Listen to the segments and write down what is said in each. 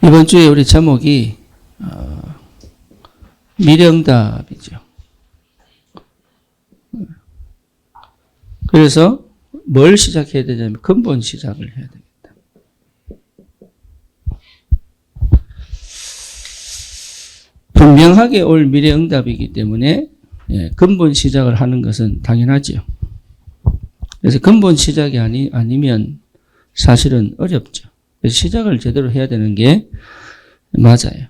이번 주에 우리 제목이 미래응답이죠. 그래서 뭘 시작해야 되냐면 근본 시작을 해야 되겠다. 분명하게 올 미래응답이기 때문에 근본 시작을 하는 것은 당연하죠. 그래서 근본 시작이 아니면 사실은 어렵죠. 그래서 시작을 제대로 해야 되는 게 맞아요.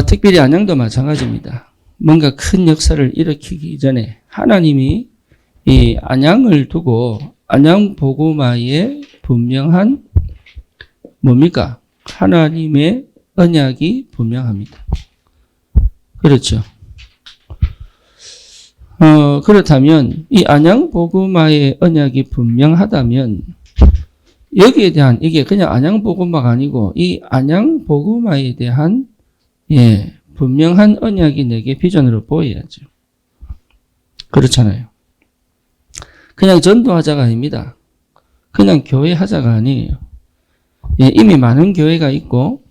특별히 안양도 마찬가지입니다. 뭔가 큰 역사를 일으키기 전에 하나님이 이 안양을 두고 안양 복음화에 분명한 뭡니까? 하나님의 언약이 분명합니다. 그렇죠. 그렇다면 이 안양 복음화의 언약이 분명하다면 여기에 대한 이게 그냥 안양 복음화가 아니고 이 안양 복음화에 대한 분명한 언약이 내게 비전으로 보여야죠. 그렇잖아요. 그냥 전도하자가 아닙니다. 그냥 교회 하자가 아니에요. 이미 많은 교회가 있고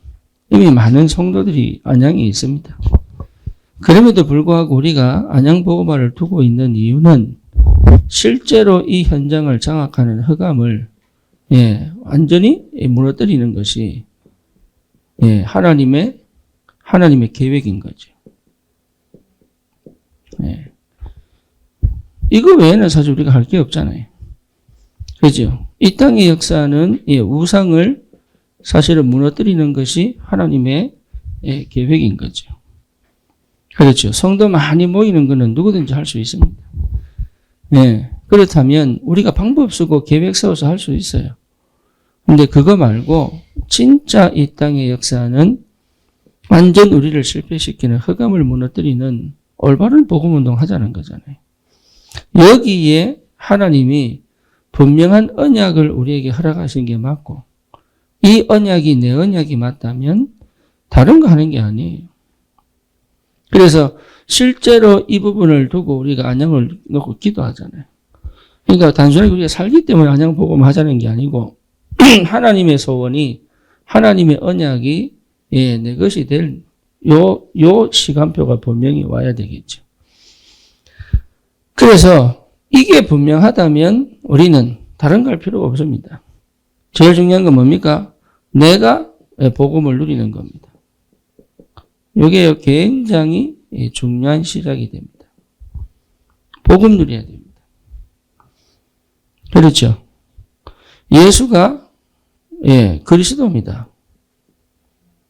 이미 많은 성도들이 안양에 있습니다. 그럼에도 불구하고 우리가 안양 복음화를 두고 있는 이유는 실제로 이 현장을 장악하는 흑암을 완전히 무너뜨리는 것이 하나님의 계획인 거죠. 이거 외에는 사실 우리가 할 게 없잖아요. 그죠? 이 땅의 역사는 우상을 사실은 무너뜨리는 것이 하나님의 계획인 거죠. 그렇죠. 성도 많이 모이는 것은 누구든지 할 수 있습니다. 그렇다면 우리가 방법 쓰고 계획 세워서 할 수 있어요. 근데 그거 말고 진짜 이 땅의 역사는 완전 우리를 실패시키는 흑암을 무너뜨리는 올바른 복음운동 하자는 거잖아요. 여기에 하나님이 분명한 언약을 우리에게 허락하신 게 맞고 이 언약이 내 언약이 맞다면 다른 거 하는 게 아니에요. 그래서 실제로 이 부분을 두고 우리가 안양을 놓고 기도하잖아요. 그러니까 단순하게 우리가 살기 때문에 안양 복음 하자는 게 아니고 하나님의 소원이 하나님의 언약이 내 것이 될 요 시간표가 분명히 와야 되겠죠. 그래서 이게 분명하다면 우리는 다른 거 할 필요가 없습니다. 제일 중요한 건 뭡니까? 내가 복음을 누리는 겁니다. 이게 굉장히 중요한 시작이 됩니다. 복음 누려야 됩니다. 그렇죠? 예수가 그리스도입니다.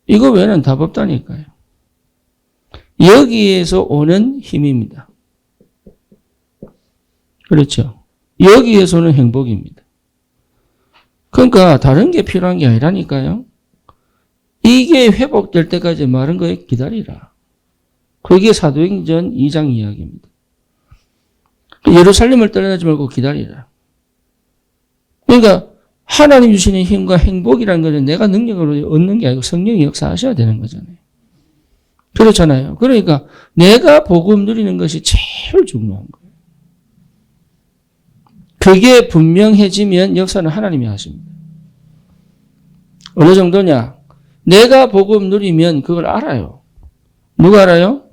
이거 외에는 답 없다니까요. 여기에서 오는 힘입니다. 그렇죠? 여기에서 오는 행복입니다. 그러니까 다른 게 필요한 게 아니라니까요. 이게 회복될 때까지 마른 거에 기다리라. 그게 사도행전 2장 이야기입니다. 예루살렘을 떠나지 말고 기다리라. 그러니까 하나님 주시는 힘과 행복이라는 것은 내가 능력으로 얻는 게 아니고 성령이 역사하셔야 되는 거잖아요. 그렇잖아요. 그러니까 내가 복음 누리는 것이 제일 중요한 거예요. 그게 분명해지면 역사는 하나님이 하십니다. 어느 정도냐? 내가 복음 누리면 그걸 알아요. 누가 알아요?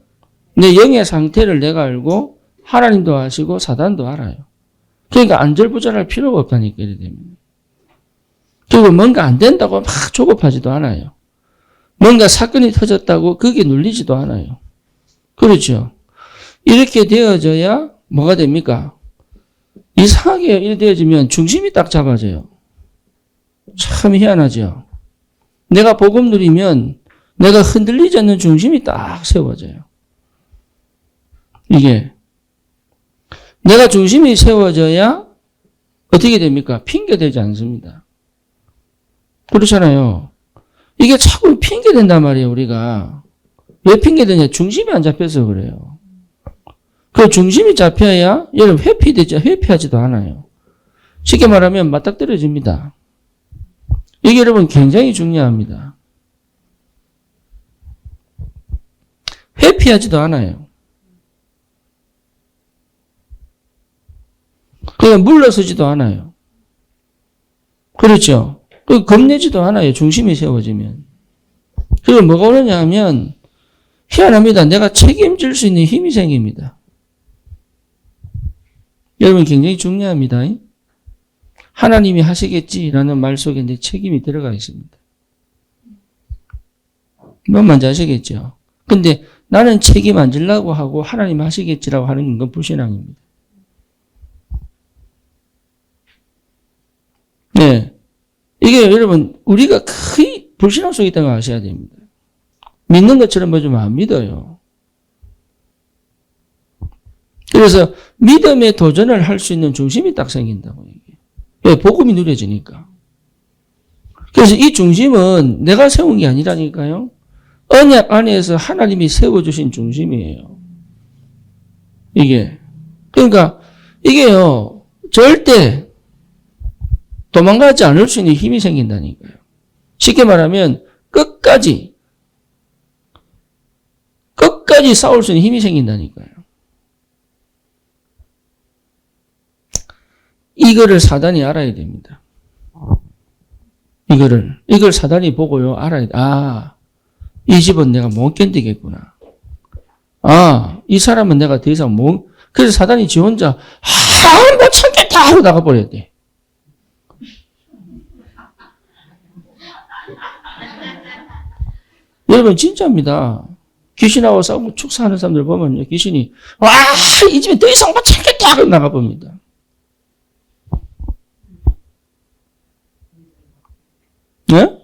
내 영의 상태를 내가 알고 하나님도 아시고 사단도 알아요. 그러니까 안절부절할 필요가 없다니까 이래 되면. 그리고 뭔가 안 된다고 막 조급하지도 않아요. 뭔가 사건이 터졌다고 그게 눌리지도 않아요. 그렇죠? 이렇게 되어져야 뭐가 됩니까? 이상하게 이렇게 되어지면 중심이 딱 잡아져요. 참 희한하죠? 내가 복음 누리면 내가 흔들리지 않는 중심이 딱 세워져요. 이게 내가 중심이 세워져야 어떻게 됩니까? 핑계되지 않습니다. 그렇잖아요. 이게 자꾸 핑계된단 말이에요, 우리가. 왜 핑계되냐? 중심이 안 잡혀서 그래요. 그 중심이 잡혀야 여러분 회피하지도 않아요. 쉽게 말하면 맞닥뜨려집니다. 이게 여러분 굉장히 중요합니다. 회피하지도 않아요. 그냥 물러서지도 않아요. 그렇죠? 겁내지도 않아요. 중심이 세워지면. 그리고 뭐가 오느냐 하면 희한합니다. 내가 책임질 수 있는 힘이 생깁니다. 여러분 굉장히 중요합니다. 하나님이 하시겠지라는 말 속에 내 책임이 들어가 있습니다. 뭔 말인지 아시겠죠? 근데 나는 책임 안 지려고 하고 하나님 하시겠지라고 하는 건 불신앙입니다. 네. 이게 여러분, 우리가 거의 불신앙 속에 있다는 걸 아셔야 됩니다. 믿는 것처럼 보여주면 안 믿어요. 그래서 믿음의 도전을 할 수 있는 중심이 딱 생긴다고 얘기해요. 왜? 복음이 누려지니까. 그래서 이 중심은 내가 세운 게 아니라니까요. 언약 안에서 하나님이 세워주신 중심이에요. 이게. 그러니까 이게요. 절대 도망가지 않을 수 있는 힘이 생긴다니까요. 쉽게 말하면 끝까지 싸울 수 있는 힘이 생긴다니까요. 이거를 사단이 알아야 됩니다. 이걸 사단이 보고요. 알아야 돼. 아, 이 집은 내가 못 견디겠구나. 아, 이 사람은 내가 더 이상 못, 그래서 사단이 지 혼자, 못 참겠다! 하고 나가버려야 돼. 여러분, 진짜입니다. 귀신하고 싸우고 축사하는 사람들 보면요. 귀신이, 와, 이 집에 더 이상 못 참겠다! 하고 나가봅니다. 네?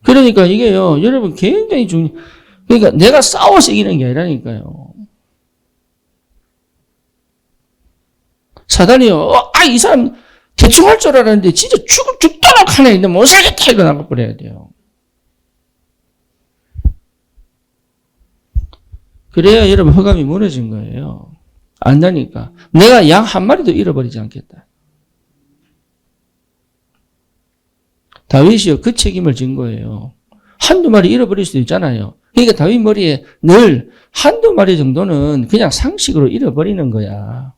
그러니까 이게요, 여러분 굉장히 그러니까 내가 싸워서 이기는 게 아니라니까요. 사단이요, 이 사람 대충 할 줄 알았는데 진짜 죽도록 하네. 근데 못 살겠다. 이거 나가버려야 돼요. 그래야 여러분 허감이 무너진 거예요. 안다니까. 내가 양 한 마리도 잃어버리지 않겠다. 다윗이요, 그 책임을 진 거예요. 한두 마리 잃어버릴 수도 있잖아요. 그러니까 다윗 머리에 늘 한두 마리 정도는 그냥 상식으로 잃어버리는 거야.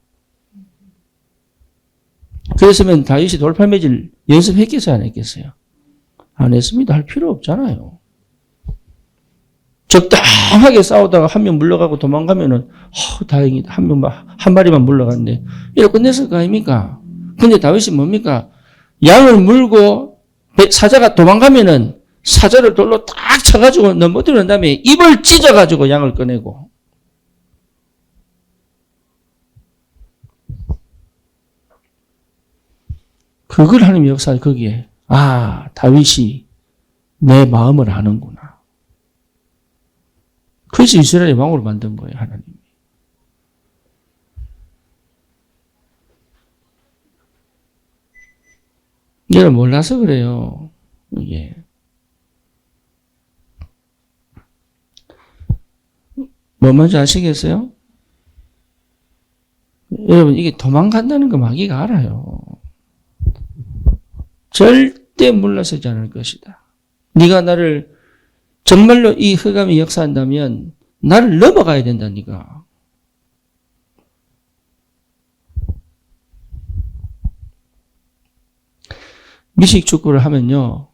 그랬으면 다윗이 돌팔매질 연습했겠어요, 안 했겠어요? 안 했습니다. 할 필요 없잖아요. 적당하게 싸우다가 한 명 물러가고 도망가면은, 다행이다. 한 마리만 물러갔네. 이렇게 끝냈을 거 아닙니까? 근데 다윗이 뭡니까? 양을 물고 사자가 도망가면은 사자를 돌로 딱 쳐가지고 넘어뜨린 다음에 입을 찢어가지고 양을 꺼내고. 그걸 하나님의 역사를 거기에, 다윗이 내 마음을 아는구나. 그래서 이스라엘의 왕으로 만든 거예요, 하나님이. 얘를 몰라서 그래요. 이게. 뭐 뭔지 아시겠어요? 여러분, 이게 도망간다는 거 마귀가 알아요. 절대 물러서지 않을 것이다. 네가 나를 정말로 이 흑암이 역사한다면 나를 넘어가야 된다니까. 미식 축구를 하면요,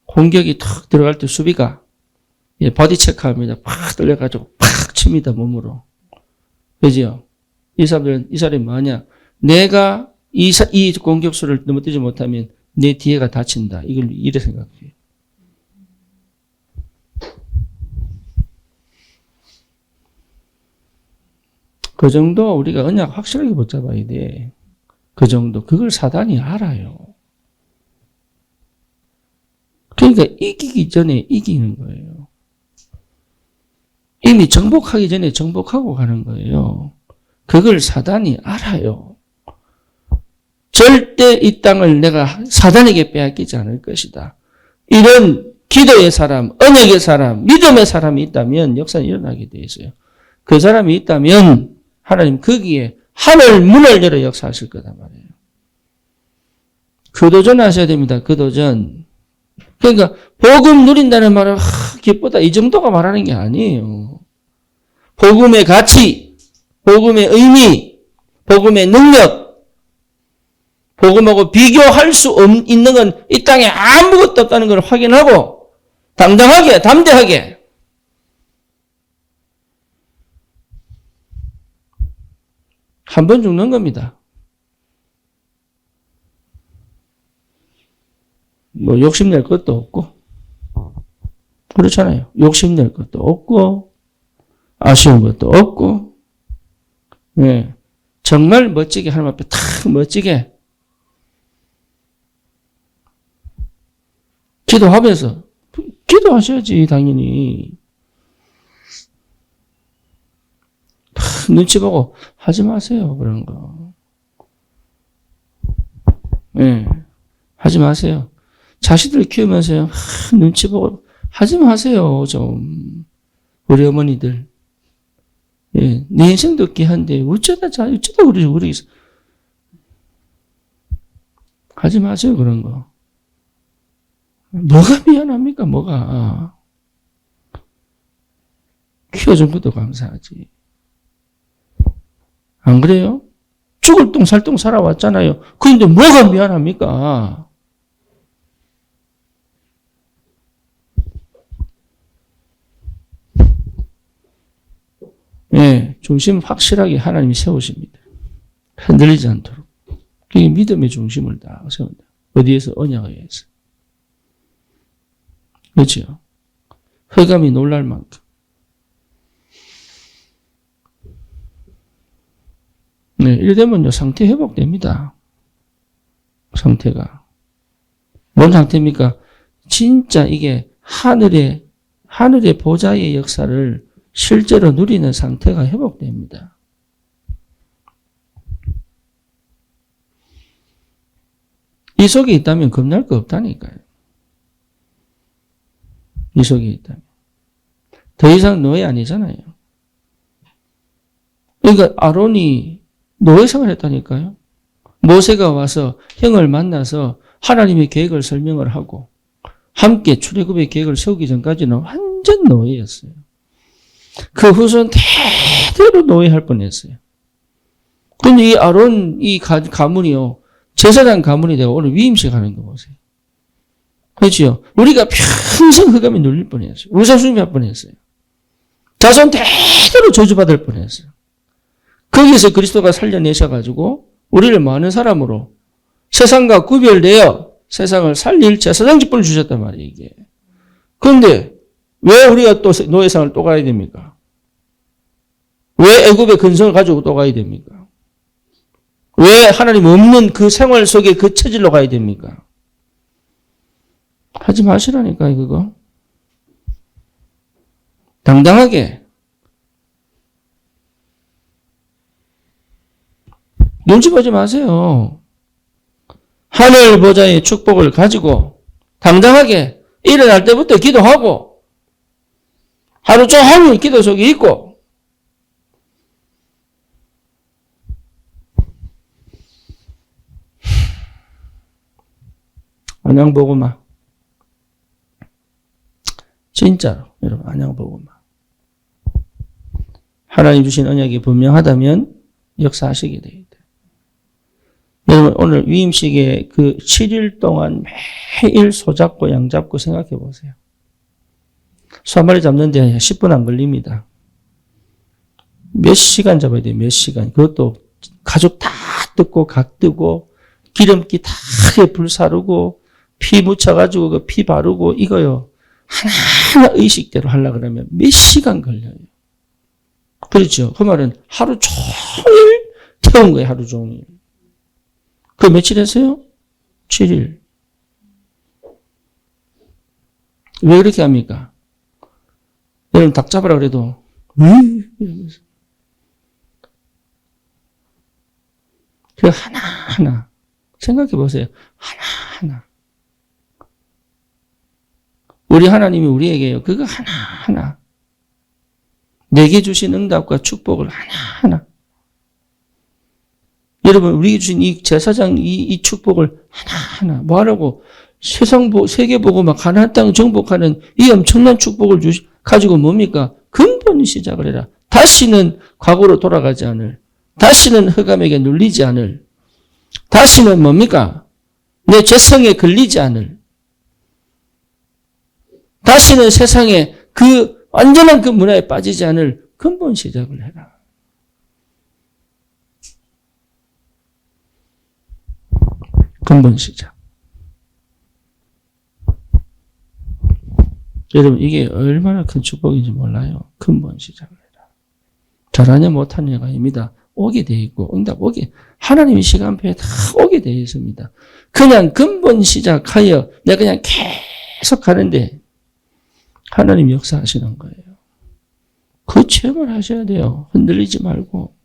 공격이 탁 들어갈 때 수비가 버디 체크합니다. 팍 떨려가지고 팍 칩니다, 몸으로. 그죠? 이 사람이 뭐냐? 내가 이 공격수를 넘어뜨리지 못하면 내 뒤에가 다친다. 이걸 이래 생각해요. 그 정도 우리가 언약 확실하게 붙잡아야 돼. 그 정도. 그걸 사단이 알아요. 그러니까 이기기 전에 이기는 거예요. 이미 정복하기 전에 정복하고 가는 거예요. 그걸 사단이 알아요. 절대 이 땅을 내가 사단에게 빼앗기지 않을 것이다. 이런 기도의 사람, 언약의 사람, 믿음의 사람이 있다면 역사는 일어나게 돼 있어요. 그 사람이 있다면 하나님 거기에 하늘 문을 열어 역사하실 거단 말이에요. 그 도전 하셔야 됩니다. 그 도전. 그러니까 복음 누린다는 말은 기쁘다 이 정도가 말하는 게 아니에요. 복음의 가치, 복음의 의미, 복음의 능력, 복음하고 비교할 수 있는 건 이 땅에 아무것도 없다는 걸 확인하고 당당하게 담대하게 한 번 죽는 겁니다. 뭐 욕심낼 것도 없고 그렇잖아요. 욕심낼 것도 없고 아쉬운 것도 없고 네. 정말 멋지게 하나님 앞에 탁 멋지게 기도하면서 기도하셔야지 당연히 눈치 보고 하지 마세요 그런 거. 네. 하지 마세요. 자식들 키우면서요 눈치 보고 하지 마세요 좀 우리 어머니들. 예, 내 인생도 귀한데 어쩌다 우리 하지 마세요 그런 거. 뭐가 미안합니까 뭐가. 키워준 것도 감사하지. 안 그래요? 죽을 똥 살 똥 살아왔잖아요. 그런데 뭐가 미안합니까? 예, 중심 확실하게 하나님이 세우십니다. 흔들리지 않도록. 그게 믿음의 중심을 다 세운다. 어디에서? 언약에 의해서. 그렇죠? 흑암이 놀랄 만큼. 네, 이래 되면요, 상태 회복됩니다. 상태가. 뭔 상태입니까? 진짜 이게 하늘의 보좌의 역사를 실제로 누리는 상태가 회복됩니다. 이 속에 있다면 겁날 거 없다니까요. 이 속에 있다면. 더 이상 노예 아니잖아요. 그러니까 아론이 노예 생활을 했다니까요. 모세가 와서 형을 만나서 하나님의 계획을 설명을 하고 함께 출애굽의 계획을 세우기 전까지는 완전 노예였어요. 그 후손 대대로 노예할 뻔했어요. 근데 이 아론 이 가문이요 제사장 가문이 되고 오늘 위임식 하는 거 보세요. 그렇죠? 우리가 평생 흑암에 눌릴 뻔했어요. 우상숭배할 뻔했어요. 자손 대대로 저주받을 뻔했어요. 거기서 그리스도가 살려내셔가지고 우리를 많은 사람으로 세상과 구별되어 세상을 살릴 제사장 직분을 주셨단 말이에요. 이게. 그런데 왜 우리가 또 노예상을 또 가야 됩니까? 왜 애굽의 근성을 가지고 또 가야 됩니까? 왜 하나님 없는 그 생활 속에 그 체질로 가야 됩니까? 하지 마시라니까요, 그거. 당당하게. 눈치 보지 마세요. 하늘 보좌의 축복을 가지고 당당하게 일어날 때부터 기도하고 하루 종일 기도 속에 있고 안양보고마 진짜로 여러분 안양보고마 하나님 주신 언약이 분명하다면 역사하시게 돼요. 여러분 오늘 위임식에 그 7일 동안 매일 소 잡고 양 잡고 생각해 보세요. 소 한 마리 잡는데 10분 안 걸립니다. 몇 시간 잡아야 돼요. 몇 시간. 그것도 가죽 다 뜯고 각 뜨고 기름기 다 불 사르고 피 묻혀가지고 그 피 바르고 이거요. 하나하나 의식대로 하려고 그러면 몇 시간 걸려요. 그렇죠. 그 말은 하루 종일 태운 거예요. 하루 종일. 그 며칠 했어요? 7일. 왜 그렇게 합니까? 여러분 닭 잡으라 그래도 이러면서. 그 하나하나 생각해 보세요. 하나하나. 우리 하나님이 우리에게요. 그거 하나하나. 내게 주신 응답과 축복을 하나하나. 여러분, 우리에게 주신 이 제사장 이 축복을 하나하나 뭐하라고 세계 보고 막 가나안 땅 정복하는 이 엄청난 축복을 가지고 뭡니까? 근본 시작을 해라. 다시는 과거로 돌아가지 않을, 다시는 흑암에게 눌리지 않을, 다시는 뭡니까? 내 죄성에 걸리지 않을. 다시는 세상에 그 완전한 그 문화에 빠지지 않을 근본 시작을 해라. 근본 시작. 여러분 이게 얼마나 큰 축복인지 몰라요. 근본 시작을 해라. 잘하냐 못하냐가 아닙니다. 오게 돼 있고 응답 오게 하나님의 시간표에 다 오게 돼 있습니다. 그냥 근본 시작하여 내가 그냥 계속 가는데 하나님 역사하시는 거예요. 그 체험을 하셔야 돼요. 흔들리지 말고.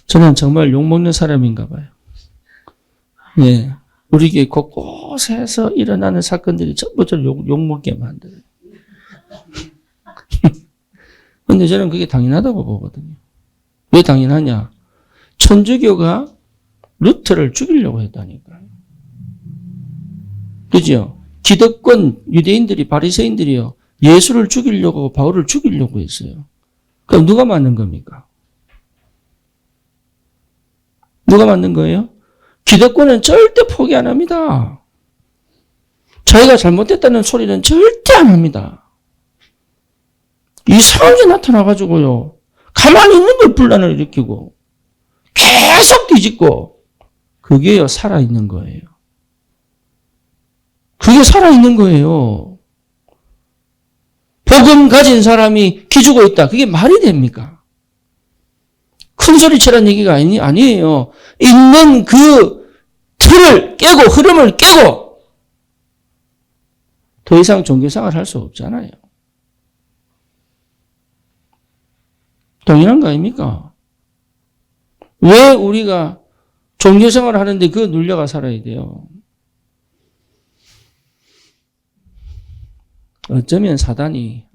저는 정말 욕먹는 사람인가 봐요. 예. 우리 교회 곳곳에서 일어나는 사건들이 전부 저를 욕먹게 만들어요. 근데 저는 그게 당연하다고 보거든요. 왜 당연하냐? 천주교가 루터를 죽이려고 했다니까요. 그죠? 기득권 유대인들이 바리새인들이요. 예수를 죽이려고 바울을 죽이려고 했어요. 그럼 누가 맞는 겁니까? 누가 맞는 거예요? 기득권은 절대 포기 안 합니다. 자기가 잘못됐다는 소리는 절대 안 합니다. 이상한 게 나타나가지고요. 가만히 있는 걸 분란을 일으키고 계속 뒤집고 그게요 살아있는 거예요. 그게 살아있는 거예요. 복음 가진 사람이 기죽어 있다. 그게 말이 됩니까? 큰 소리치라는 얘기가 아니에요. 있는 그 틀을 깨고 흐름을 깨고 더 이상 종교생활을 할 수 없잖아요. 당연한 거 아닙니까? 왜 우리가 종교생활을 하는데 그 눌려가 살아야 돼요? 어쩌면 사단이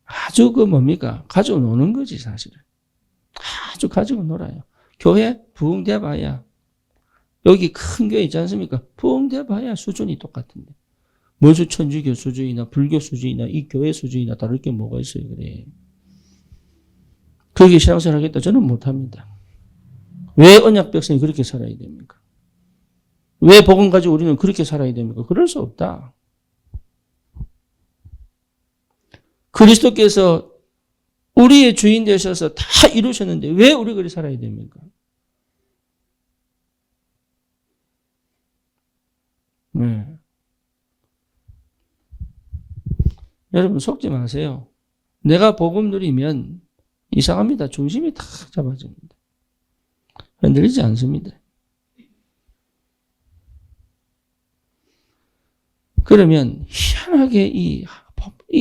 아주 그 뭡니까? 가지고 노는 거지 사실은. 아주 가지고 놀아요. 교회 부흥돼 봐야 여기 큰 교회 있지 않습니까? 부흥돼 봐야 수준이 똑같은데. 무슨 천주교 수준이나 불교 수준이나 이 교회 수준이나 다를 게 뭐가 있어요 그래. 그렇게 신앙생활 하겠다 저는 못합니다. 왜 언약 백성이 그렇게 살아야 됩니까? 왜 복음 가지고 우리는 그렇게 살아야 됩니까? 그럴 수 없다. 그리스도께서 우리의 주인 되셔서 다 이루셨는데 왜 우리가 그렇게 살아야 됩니까? 네. 여러분 속지 마세요. 내가 복음 누리면 이상합니다. 중심이 탁 잡아집니다. 흔들리지 않습니다. 그러면 희한하게 이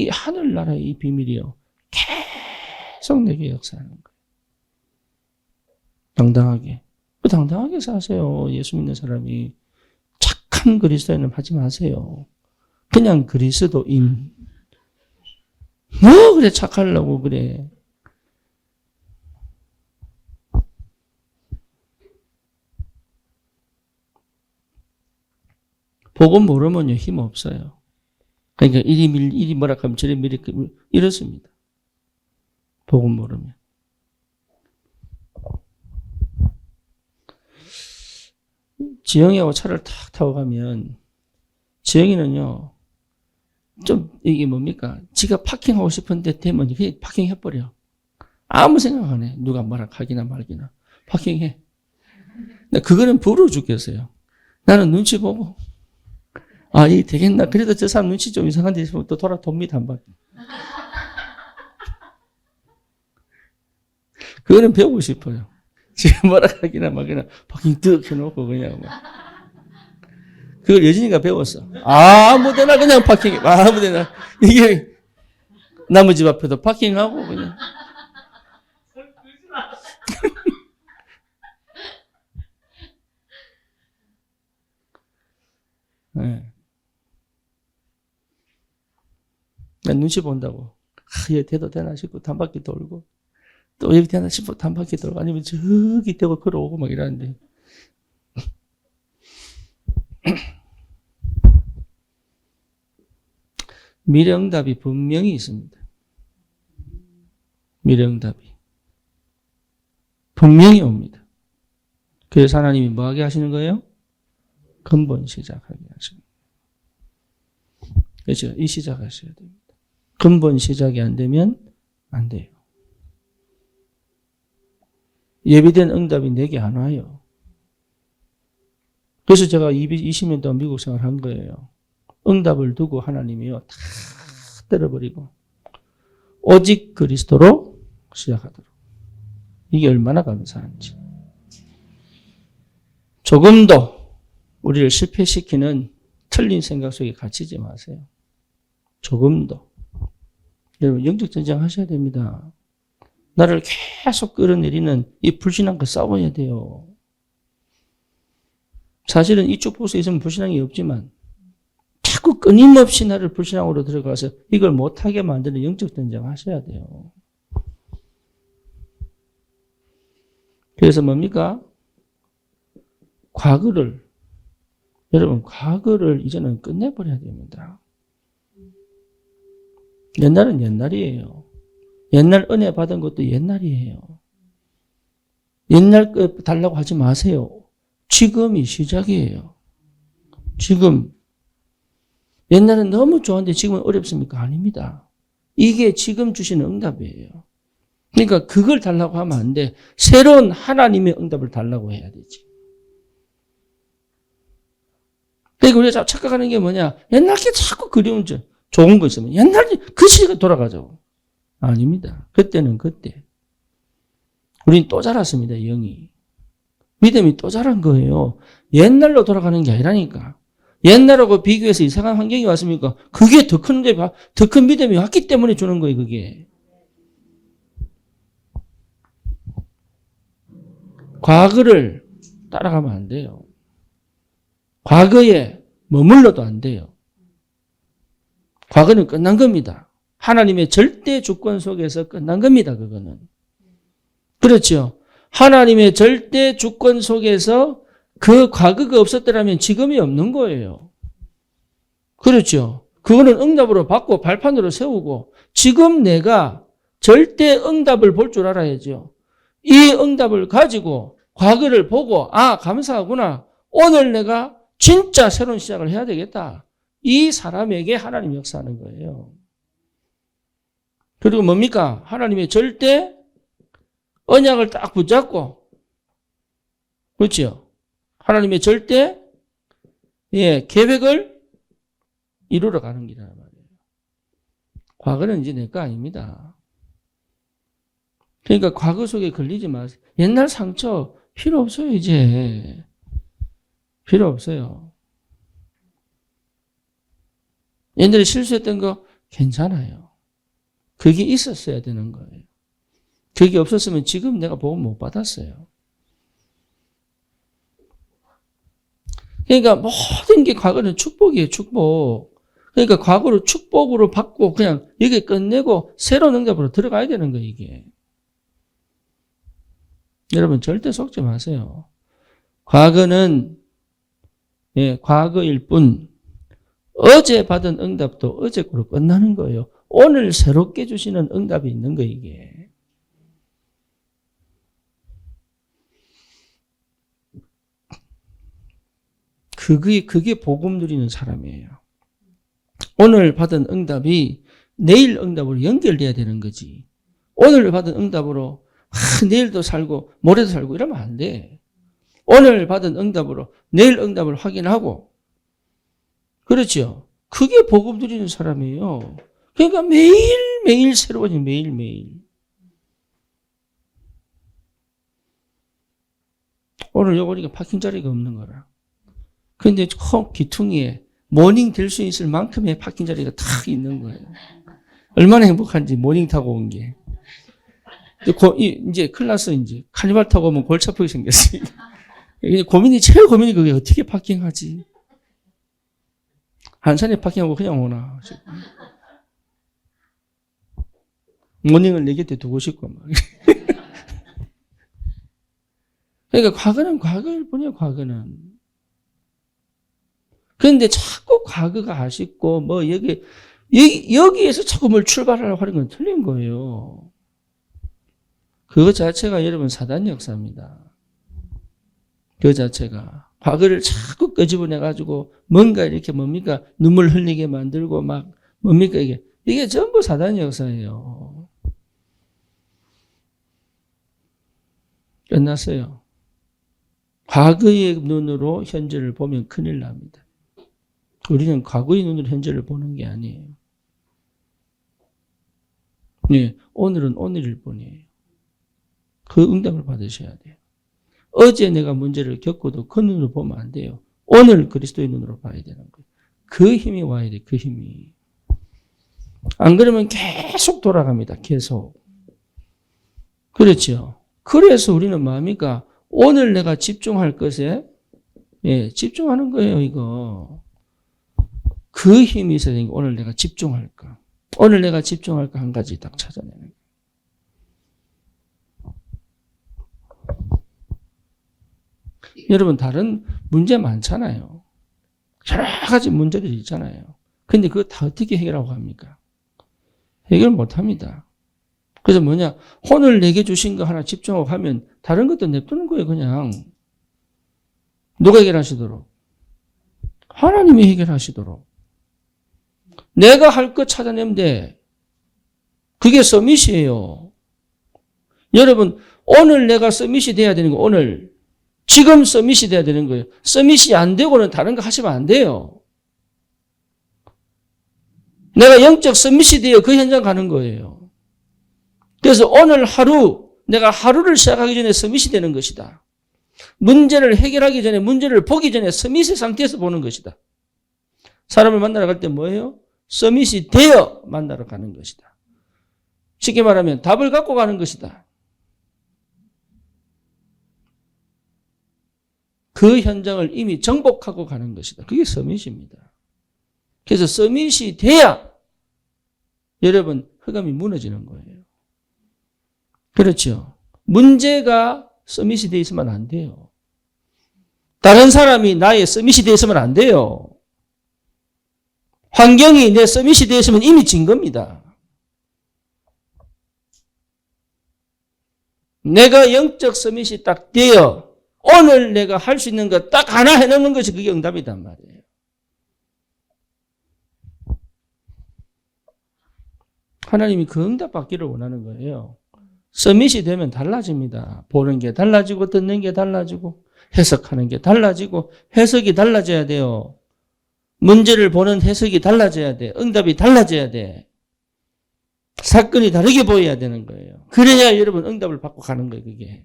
하늘나라의 이 비밀이요. 계속 내게 역사하는 거예요. 당당하게. 당당하게 사세요. 예수 믿는 사람이. 착한 그리스도인은 하지 마세요. 그냥 그리스도인. 뭐 그래 착하려고 그래. 복음 모르면요 힘 없어요. 그러니까 이리 뭐라 하면 저리 미리 이렇습니다. 복음 모르면. 지영이하고 차를 탁 타고 가면 지영이는요 좀 이게 뭡니까? 지가 파킹하고 싶은데 되면 그냥 파킹해버려. 아무 생각 안 해. 누가 뭐라 하기나 말기나. 파킹해. 근데 그거는 부러워 죽겠어요. 나는 눈치 보고 아, 이 되겠나? 그래도 저 사람 눈치 좀 이상한데 있으면 또 돌아돕니다, 한 번. 그거는 배우고 싶어요. 지금 뭐라 하기나 막이나 파킹 뜩 해놓고 그냥 막. 그걸 여진이가 배웠어. 아무 데나 그냥 파킹해. 아무 데나. 이게 남의 집 앞에도 파킹하고 그냥. 네. 난 눈치 본다고. 여기 대도 되나 싶고 단바퀴 돌고 또 여기 되나 싶고 단바퀴 돌고 아니면 저기 대고 걸어오고 막 이러는데 미래응답이 분명히 있습니다. 미래응답이. 분명히 옵니다. 그래서 하나님이 뭐하게 하시는 거예요? 근본 시작하게 하시는 거예요. 그렇죠? 이 시작하셔야 됩니다. 근본 시작이 안 되면 안 돼요. 예비된 응답이 내게 안 와요. 그래서 제가 20년 동안 미국 생활한 거예요. 응답을 두고 하나님이요 다 때려버리고 오직 그리스도로 시작하도록. 이게 얼마나 감사한지. 조금도 우리를 실패시키는 틀린 생각 속에 갇히지 마세요. 조금도. 여러분 영적 전쟁 하셔야 됩니다. 나를 계속 끌어내리는 이 불신앙과 싸워야 돼요. 사실은 이쪽 보수에 있으면 불신앙이 없지만 자꾸 끊임없이 나를 불신앙으로 들어가서 이걸 못하게 만드는 영적 전쟁 하셔야 돼요. 그래서 뭡니까? 여러분 과거를 이제는 끝내버려야 됩니다. 옛날은 옛날이에요. 옛날 은혜 받은 것도 옛날이에요. 옛날 거 달라고 하지 마세요. 지금이 시작이에요. 지금. 옛날은 너무 좋았는데 지금은 어렵습니까? 아닙니다. 이게 지금 주시는 응답이에요. 그러니까 그걸 달라고 하면 안 돼. 새로운 하나님의 응답을 달라고 해야 되지. 그러니까 우리가 착각하는 게 뭐냐. 옛날 게 자꾸 그리운 좋은 거 있으면 옛날 그 시대가 돌아가죠. 아닙니다. 그때는 그때. 우린 또 자랐습니다. 영이. 믿음이 또 자란 거예요. 옛날로 돌아가는 게 아니라니까. 옛날하고 비교해서 이상한 환경이 왔습니까? 그게 더 큰 믿음이 왔기 때문에 주는 거예요, 그게. 과거를 따라가면 안 돼요. 과거에 머물러도 안 돼요. 과거는 끝난 겁니다. 하나님의 절대 주권 속에서 끝난 겁니다, 그거는. 그렇죠. 하나님의 절대 주권 속에서 그 과거가 없었더라면 지금이 없는 거예요. 그렇죠. 그거는 응답으로 받고 발판으로 세우고 지금 내가 절대 응답을 볼 줄 알아야죠. 이 응답을 가지고 과거를 보고 감사하구나. 오늘 내가 진짜 새로운 시작을 해야 되겠다. 이 사람에게 하나님이 역사하는 거예요. 그리고 뭡니까? 하나님의 절대 언약을 딱 붙잡고, 그렇죠? 하나님의 절대 계획을 이루러 가는 길이란 말이에요. 과거는 이제 내 거 아닙니다. 그러니까 과거 속에 걸리지 마세요. 옛날 상처 필요 없어요, 이제. 필요 없어요. 옛날에 실수했던 거 괜찮아요. 그게 있었어야 되는 거예요. 그게 없었으면 지금 내가 복음 못 받았어요. 그러니까 모든 게 과거는 축복이에요, 축복. 그러니까 과거를 축복으로 받고 그냥 여기 끝내고 새로운 응답으로 들어가야 되는 거예요, 이게. 여러분 절대 속지 마세요. 과거는 과거일 뿐 어제 받은 응답도 어제 거로 끝나는 거예요. 오늘 새롭게 주시는 응답이 있는 거예요, 이게. 그게 복음 누리는 사람이에요. 오늘 받은 응답이 내일 응답으로 연결돼야 되는 거지. 오늘 받은 응답으로 내일도 살고 모레도 살고 이러면 안 돼. 오늘 받은 응답으로 내일 응답을 확인하고, 그렇죠? 그게 복음 누리는 사람이에요. 그러니까 매일매일 새로워져, 매일매일. 오늘 여기 보니까 파킹 자리가 없는 거라. 근데 귀퉁이에 모닝 될 수 있을 만큼의 파킹 자리가 딱 있는 거예요. 얼마나 행복한지, 모닝 타고 온 게. 이제 클라스 이제 카니발 타고 오면 골치 아프게 생겼어요. 제일 고민이 그게 어떻게 파킹하지? 한산에 파킹하고 그냥 오나. 모닝을 내 곁에 두고 싶고 막. 그러니까 과거는 과거일 뿐이에요, 과거는. 그런데 자꾸 과거가 아쉽고 여기에서 자꾸 뭘 출발하려고 하는 건 틀린 거예요. 그거 자체가 여러분 사단 역사입니다. 그 자체가. 과거를 자꾸 끄집어내가지고 뭔가 이렇게 뭡니까? 눈물 흘리게 만들고 막 뭡니까 이게. 이게 전부 사단 역사예요. 끝났어요. 과거의 눈으로 현재를 보면 큰일 납니다. 우리는 과거의 눈으로 현재를 보는 게 아니에요. 네, 오늘은 오늘일 뿐이에요. 그 응답을 받으셔야 돼요. 어제 내가 문제를 겪어도 그 눈으로 보면 안 돼요. 오늘 그리스도의 눈으로 봐야 되는 거예요. 그 힘이 와야 돼, 그 힘이. 안 그러면 계속 돌아갑니다, 계속. 그렇죠. 그래서 우리는 뭡니까? 오늘 내가 집중할 것에, 예, 집중하는 거예요, 이거. 그 힘이 있어야 되니까 오늘 내가 집중할까? 오늘 내가 집중할까? 한 가지 딱 찾아내는 거예요. 여러분, 다른 문제 많잖아요. 여러 가지 문제들이 있잖아요. 근데 그거 다 어떻게 해결하고 합니까? 해결 못 합니다. 그래서 뭐냐, 오늘 내게 주신 거 하나 집중하고 하면 다른 것도 냅두는 거예요, 그냥. 누가 해결하시도록? 하나님이 해결하시도록. 내가 할 것 찾아내면 돼. 그게 서밋이에요. 여러분, 오늘 내가 서밋이 돼야 되는 거, 오늘. 지금 서밋이 돼야 되는 거예요. 서밋이 안 되고는 다른 거 하시면 안 돼요. 내가 영적 서밋이 되어 그 현장 가는 거예요. 그래서 오늘 하루, 내가 하루를 시작하기 전에 서밋이 되는 것이다. 문제를 해결하기 전에, 문제를 보기 전에 서밋의 상태에서 보는 것이다. 사람을 만나러 갈 때 뭐예요? 서밋이 되어 만나러 가는 것이다. 쉽게 말하면 답을 갖고 가는 것이다. 그 현장을 이미 정복하고 가는 것이다. 그게 서밋입니다. 그래서 서밋이 돼야 여러분 흑암이 무너지는 거예요. 그렇죠. 문제가 서밋이 돼 있으면 안 돼요. 다른 사람이 나의 서밋이 돼 있으면 안 돼요. 환경이 내 서밋이 돼 있으면 이미 진 겁니다. 내가 영적 서밋이 딱 되어 오늘 내가 할 수 있는 거 딱 하나 해놓는 것이 그게 응답이단 말이에요. 하나님이 그 응답 받기를 원하는 거예요. 서밋이 되면 달라집니다. 보는 게 달라지고 듣는 게 달라지고 해석하는 게 달라지고 해석이 달라져야 돼요. 문제를 보는 해석이 달라져야 돼. 응답이 달라져야 돼. 사건이 다르게 보여야 되는 거예요. 그래야 여러분 응답을 받고 가는 거예요. 그게.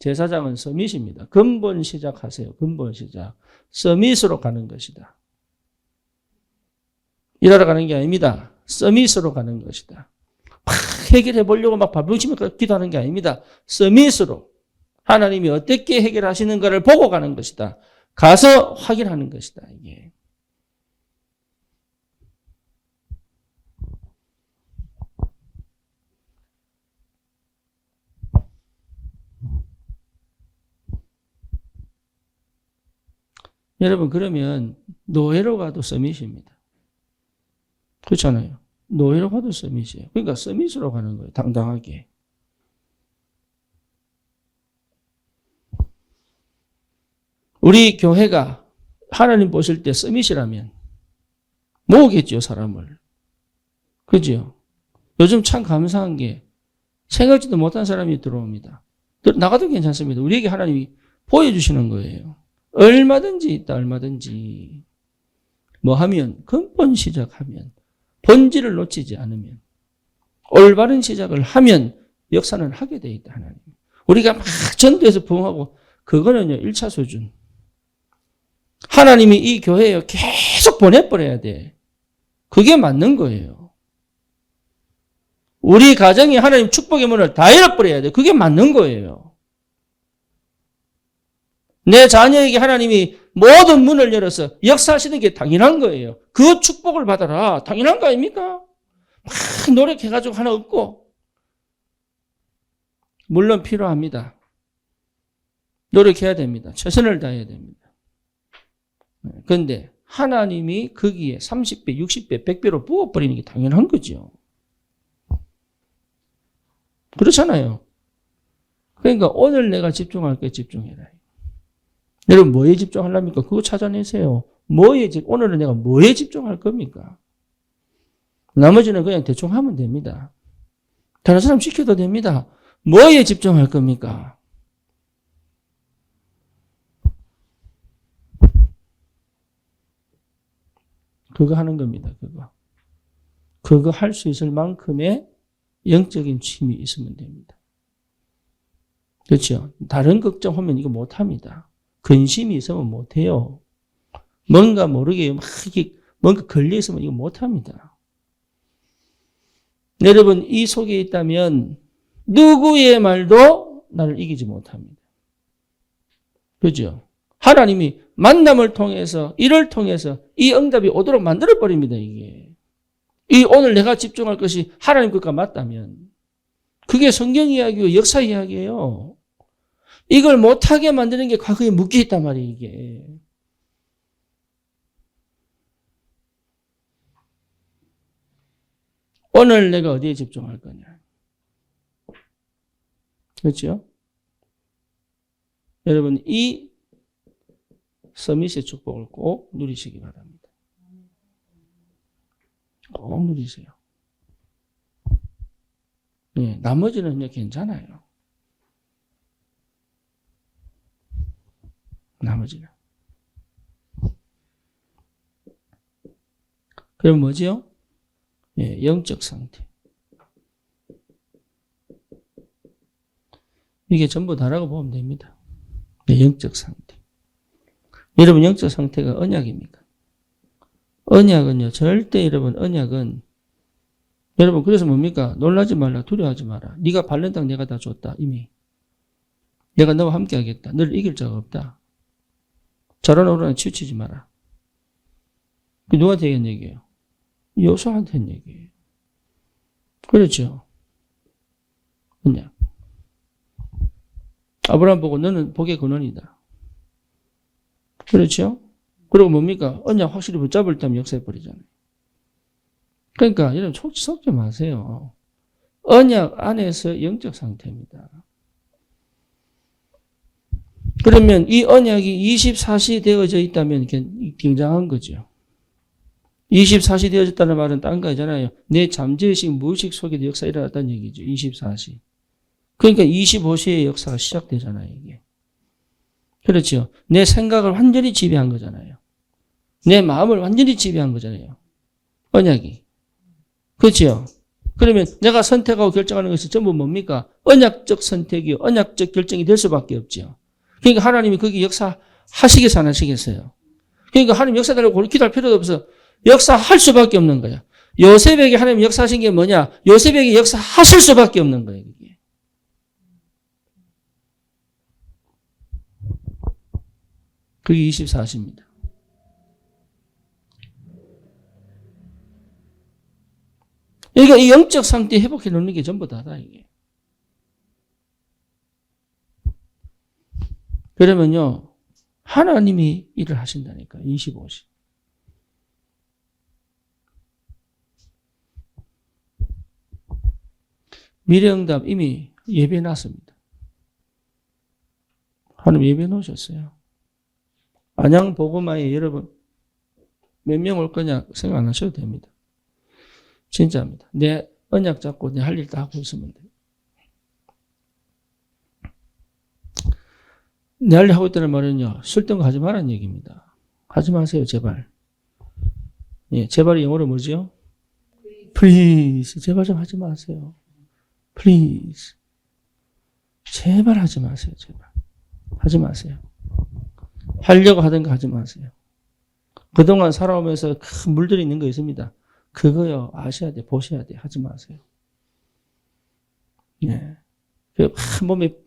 제사장은 서밋입니다. 근본 시작하세요. 근본 시작. 서밋으로 가는 것이다. 일하러 가는 게 아닙니다. 서밋으로 가는 것이다. 막 해결해 보려고 막 발부치며 기도하는 게 아닙니다. 서밋으로 하나님이 어떻게 해결하시는가를 보고 가는 것이다. 가서 확인하는 것이다. 이게. 여러분 그러면 노예로 가도 서밋입니다. 그렇잖아요. 노예로 가도 서밋이에요. 그러니까 서밋으로 가는 거예요. 당당하게. 우리 교회가 하나님 보실 때 서밋이라면 모으겠죠, 사람을. 그죠? 요즘 참 감사한 게 생각지도 못한 사람이 들어옵니다. 나가도 괜찮습니다. 우리에게 하나님이 보여주시는 거예요. 얼마든지 있다, 얼마든지. 뭐 하면, 근본 시작하면, 본질을 놓치지 않으면, 올바른 시작을 하면 역사는 하게 돼 있다, 하나님. 우리가 막 전도해서 부흥하고, 그거는요, 1차 수준. 하나님이 이 교회에 계속 보내버려야 돼. 그게 맞는 거예요. 우리 가정이 하나님 축복의 문을 다 열어버려야 돼. 그게 맞는 거예요. 내 자녀에게 하나님이 모든 문을 열어서 역사하시는 게 당연한 거예요. 그 축복을 받아라. 당연한 거 아닙니까? 막 노력해가지고 하나 얻고. 물론 필요합니다. 노력해야 됩니다. 최선을 다해야 됩니다. 그런데 하나님이 거기에 30배, 60배, 100배로 부어버리는 게 당연한 거죠. 그렇잖아요. 그러니까 오늘 내가 집중할 게 집중해라. 여러분 뭐에 집중하려니까 그거 찾아내세요. 오늘은 내가 뭐에 집중할 겁니까? 나머지는 그냥 대충 하면 됩니다. 다른 사람 시켜도 됩니다. 뭐에 집중할 겁니까? 그거 하는 겁니다. 그거 할 수 있을 만큼의 영적인 취미 있으면 됩니다. 그렇죠? 다른 걱정하면 이거 못합니다. 근심이 있으면 못해요. 뭔가 모르게 막 뭔가 걸려있으면 이거 못합니다. 여러분 이 속에 있다면 누구의 말도 나를 이기지 못합니다. 그렇죠? 하나님이 만남을 통해서 일을 통해서 이 응답이 오도록 만들어버립니다. 이게. 오늘 내가 집중할 것이 하나님 것과 맞다면 그게 성경 이야기고 역사 이야기예요. 이걸 못하게 만드는 게 과거에 묶여있단 말이에요. 이게. 오늘 내가 어디에 집중할 거냐. 그렇죠? 여러분 이 서밋의 축복을 꼭 누리시기 바랍니다. 꼭 누리세요. 네, 나머지는 그냥 괜찮아요. 나머지는. 그럼 뭐지요? 예, 영적 상태. 이게 전부 다라고 보면 됩니다. 네, 영적 상태. 여러분 영적 상태가 언약입니까? 언약은요. 절대 여러분 언약은 여러분 그래서 뭡니까? 놀라지 말라. 두려워하지 마라. 네가 바른 땅 내가 다 줬다. 이미. 내가 너와 함께 하겠다. 너를 이길 자가 없다. 저런 오르나 치우치지 마라. 그 누구한테 얘기한 얘기예요? 여호수아한테 한 얘기예요. 그렇죠? 언약. 아브라함 보고 너는 복의 근원이다. 그렇죠? 그리고 뭡니까? 언약 확실히 붙잡을 때면 역사해버리잖아요. 그러니까 여러분 속지 마세요. 언약 안에서 영적 상태입니다. 그러면 이 언약이 24시 되어져 있다면 굉장한 거죠. 24시 되어졌다는 말은 딴 거잖아요. 내 잠재의식, 무의식 속에도 역사가 일어났다는 얘기죠. 24시. 그러니까 25시의 역사가 시작되잖아요. 이게. 그렇죠. 내 생각을 완전히 지배한 거잖아요. 내 마음을 완전히 지배한 거잖아요. 언약이. 그렇죠. 그러면 내가 선택하고 결정하는 것이 전부 뭡니까? 언약적 선택이요. 언약적 결정이 될 수밖에 없죠. 그러니까 하나님이 거기 역사하시겠어 안 하시겠어요? 그러니까 하나님 역사달라고 기도할 필요도 없어. 역사할 수밖에 없는 거야. 요셉에게 하나님 역사하신 게 뭐냐? 요셉에게 역사하실 수밖에 없는 거예요. 이게. 그게 24시입니다. 그러니까 이 영적 상태 회복해 놓는 게 전부 다다, 이게. 그러면요, 하나님이 일을 하신다니까, 25시. 미래응답 이미 예배해 놨습니다. 하나님 예배해 놓으셨어요. 안양 복음화에 여러분 몇 명 올 거냐 생각 안 하셔도 됩니다. 진짜입니다. 내 언약 잡고 내 할 일 다 하고 있으면 돼요. 내 할 일 하고 있다는 말은요. 쓸데없는 거 하지 말라는 얘기입니다. 하지 마세요. 제발. 예, 제발이 영어로 뭐지요? Please. 제발 좀 하지 마세요. Please. 제발 하지 마세요. 제발. 하지 마세요. 하려고 하던 거 하지 마세요. 그동안 살아오면서 큰 물들이 있는 거 있습니다. 그거요. 아셔야 돼. 보셔야 돼. 하지 마세요. 네.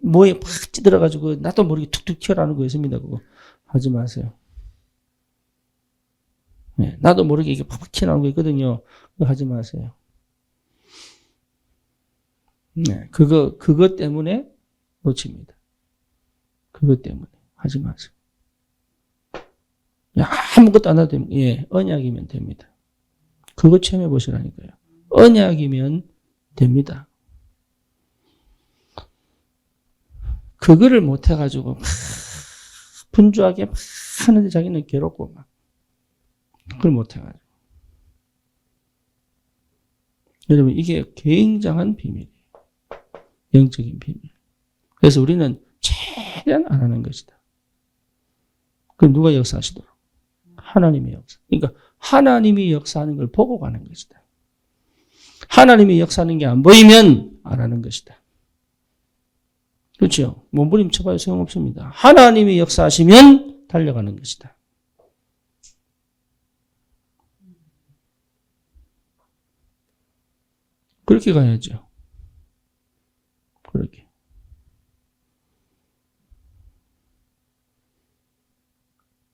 뭐에 팍 찌들어가지고 나도 모르게 툭툭 튀어나오는 거 있습니다. 그거 하지 마세요. 네. 나도 모르게 이게 팍팍 튀어나오는 거 있거든요. 그거 하지 마세요. 네. 그것 때문에 놓칩니다. 그것 때문에. 하지 마세요. 아무것도 안 해도 됩니다. 예, 언약이면 됩니다. 그거 체험해 보시라니까요. 언약이면 됩니다. 그거를 못 해가지고 막 분주하게 막 하는데 자기는 괴롭고 막 그걸 못 해가지고. 여러분 이게 굉장한 비밀이에요. 영적인 비밀. 그래서 우리는 최대한 안 하는 것이다. 그럼 누가 역사하시도록? 하나님의 역사. 그러니까 하나님이 역사하는 걸 보고 가는 것이다. 하나님이 역사하는 게 안 보이면 안 하는 것이다. 그렇죠? 몸부림쳐봐야 소용없습니다. 하나님이 역사하시면 달려가는 것이다. 그렇게 가야죠. 그렇게.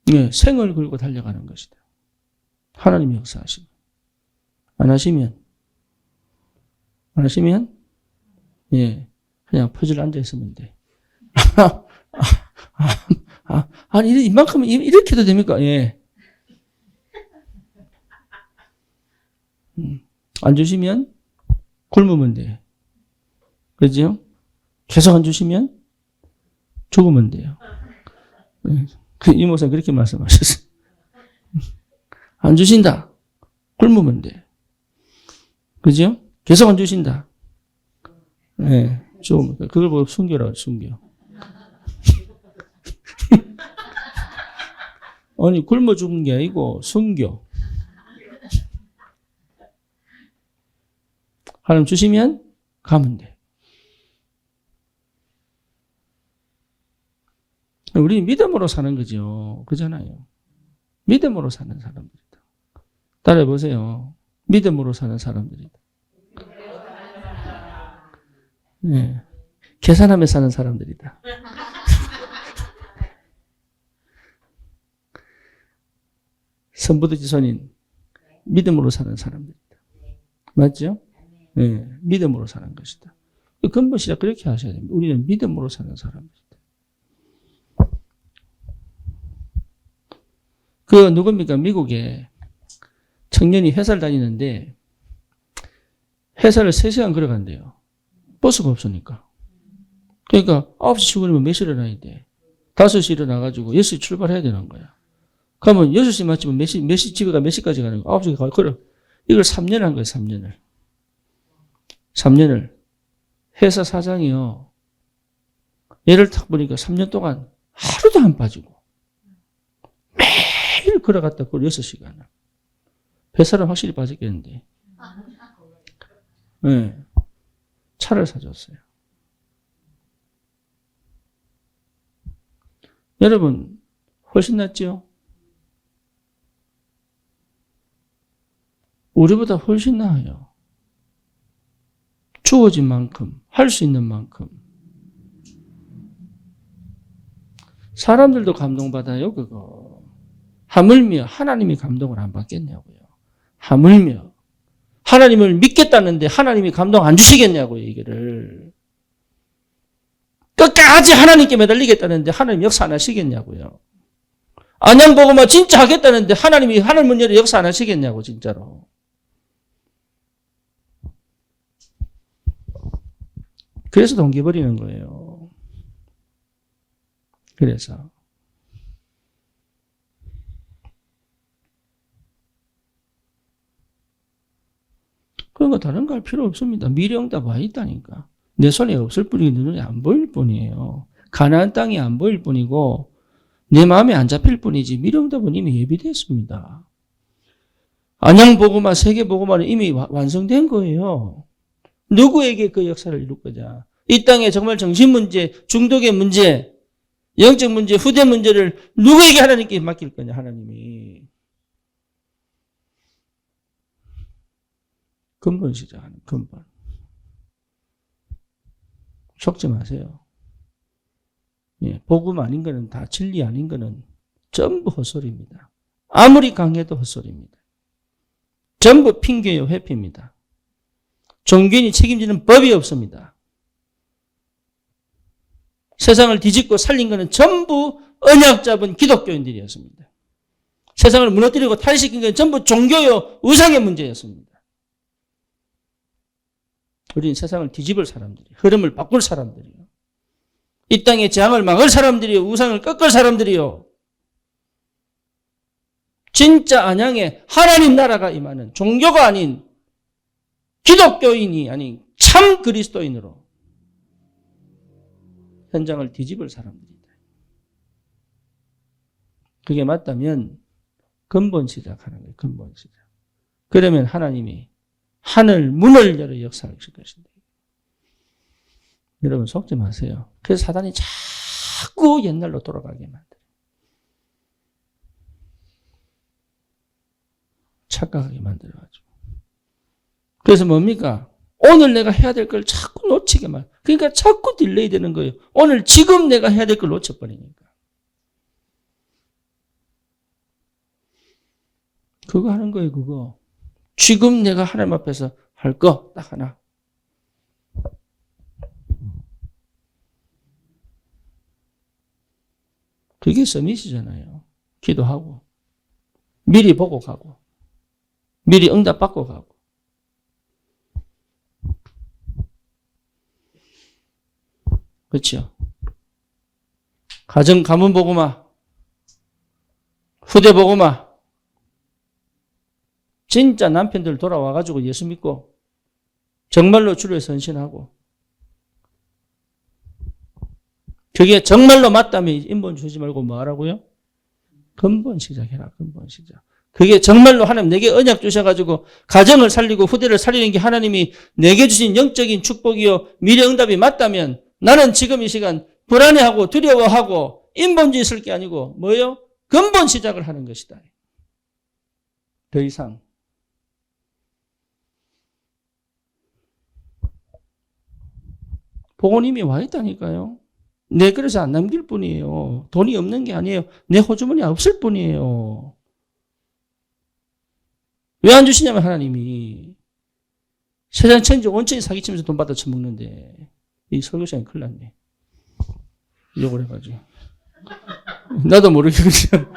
네, 생을 걸고 달려가는 것이다. 하나님이 역사하시면. 안 하시면, 예, 그냥 퍼즐 앉아있으면 돼. 아니, 이만큼은 이렇게 해도 됩니까? 예. 안 주시면 굶으면 돼. 그죠? 계속 안 주시면 죽으면 돼요. 이 목사님 그렇게 말씀하셨어요. 안 주신다. 굶으면 돼. 그죠? 계속 안 주신다. 네, 좀 그걸 보고 순교라고 순교. 아니 굶어 죽은 게 아니고 순교. 하나님 주시면 가면 돼. 우리 믿음으로 사는 거죠. 그잖아요. 믿음으로 사는 사람들이다. 따라해 보세요. 믿음으로 사는 사람들이다. 네. 계산하며 사는 사람들이다. 선부도지선인 믿음으로 사는 사람들이다. 맞죠? 네. 믿음으로 사는 것이다. 근본 시작 그렇게 하셔야 됩니다. 우리는 믿음으로 사는 사람들이다. 그 누굽니까? 미국에 청년이 회사를 다니는데 회사를 3시간 걸어간대요. 버스가 없으니까. 그러니까 9시 출근이면 몇 시에 일어나야 돼? 5시 일어나가지고 6시 출발해야 되는 거야. 그러면 6시 맞추면 몇 시 집에 가 몇 시까지 가는 거야? 9시에 가. 그래. 이걸 3년 한 거예요, 3년을. 3년을. 회사 사장이요. 얘를 딱 보니까 3년 동안 하루도 안 빠지고 매일 걸어갔다 그걸 6시간을. 회사는 확실히 빠졌겠는데. 네. 차를 사줬어요. 여러분, 훨씬 낫죠? 우리보다 훨씬 나아요. 주어진 만큼, 할 수 있는 만큼. 사람들도 감동받아요, 그거. 하물며 하나님이 감동을 안 받겠냐고요. 하물며. 하나님을 믿겠다는데 하나님이 감동 안 주시겠냐고요, 이거를. 끝까지 하나님께 매달리겠다는데 하나님 역사 안 하시겠냐고요. 안양보고만 진짜 하겠다는데 하나님이 하늘 문 열어 역사 안 하시겠냐고, 진짜로. 그래서 동기버리는 거예요. 그래서. 그러니까 다른 거 할 필요 없습니다. 미래응답 와 있다니까. 내 손에 없을 뿐이고 내 눈에 안 보일 뿐이에요. 가나안 땅이 안 보일 뿐이고 내 마음에 안 잡힐 뿐이지 미래응답은 이미 예비됐습니다. 안양보고만 세계보고만은 이미 완성된 거예요. 누구에게 그 역사를 이룰 거냐. 이 땅에 정말 정신문제, 중독의 문제, 영적 문제, 후대 문제를 누구에게 하나님께 맡길 거냐, 하나님이. 근본 시작하는 근본. 속지 마세요. 예, 복음 아닌 거는 다 진리 아닌 거는 전부 헛소리입니다. 아무리 강해도 헛소리입니다. 전부 핑계요 회피입니다. 종교인이 책임지는 법이 없습니다. 세상을 뒤집고 살린 것은 전부 언약 잡은 기독교인들이었습니다. 세상을 무너뜨리고 탈시킨 것은 전부 종교요 우상의 문제였습니다. 우리는 세상을 뒤집을 사람들이에요. 흐름을 바꿀 사람들이에요. 이 땅의 재앙을 막을 사람들이요. 우상을 꺾을 사람들이요. 진짜 안양에 하나님 나라가 임하는 종교가 아닌 기독교인이 아닌 참 그리스도인으로 현장을 뒤집을 사람들이다. 그게 맞다면 근본 시작하는 거예요. 근본 시작. 그러면 하나님이 하늘 문을 열어 역사하실 것인데. 여러분 속지 마세요. 그래서 사단이 자꾸 옛날로 돌아가게 만들어요. 착각하게 만들어가지고. 그래서 뭡니까? 오늘 내가 해야 될 걸 자꾸 놓치게 말. 그러니까 자꾸 딜레이 되는 거예요. 오늘 지금 내가 해야 될 걸 놓쳐버리니까. 그거 하는 거예요, 그거. 지금 내가 하나님 앞에서 할 거 딱 하나. 그게 서밋이잖아요. 기도하고 미리 보고 가고 미리 응답받고 가고. 그렇죠? 가정 가문 보고마 후대 보고마 진짜 남편들 돌아와가지고 예수 믿고 정말로 주를 선신하고 그게 정말로 맞다면 인본 주지 말고 뭐 하라고요? 근본 시작해라. 근본 시작. 그게 정말로 하나님 내게 언약 주셔가지고 가정을 살리고 후대를 살리는 게 하나님이 내게 주신 영적인 축복이요 미래 응답이 맞다면 나는 지금 이 시간 불안해하고 두려워하고 인본주의 쓸 게 아니고 뭐예요? 근본 시작을 하는 것이다. 더 이상. 복은 이미 와 있다니까요. 내 그릇에 안 남길 뿐이에요. 돈이 없는 게 아니에요. 내 호주머니 없을 뿐이에요. 왜 안 주시냐면 하나님이 세상 천지 온천히 사기치면서 돈 받아 처먹는데 이 설교시간이 큰일 났네. 욕을 해가지고. 나도 모르게 그냥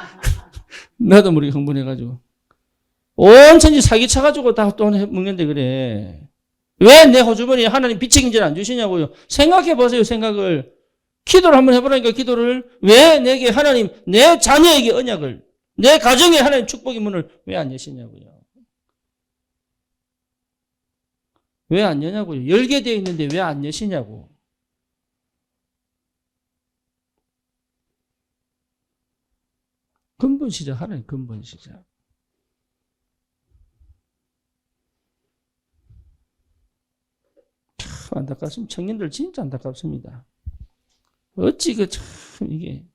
나도 모르게 흥분해가지고 온천지 사기쳐가지고 다 돈 먹는데 그래. 왜 내 호주머니에 하나님 비책임질 안 주시냐고요. 생각해보세요. 생각을. 기도를 한번 해보라니까 기도를. 왜 내게 하나님 내 자녀에게 언약을 내 가정에 하나님 축복의 문을 왜 안 여시냐고요. 왜 안 여냐고요. 열게 되어 있는데 왜 안 여시냐고. 근본 시작 하나님 근본 시작. 참 안타깝습니다. 청년들 진짜 안타깝습니다. 어찌 참 이게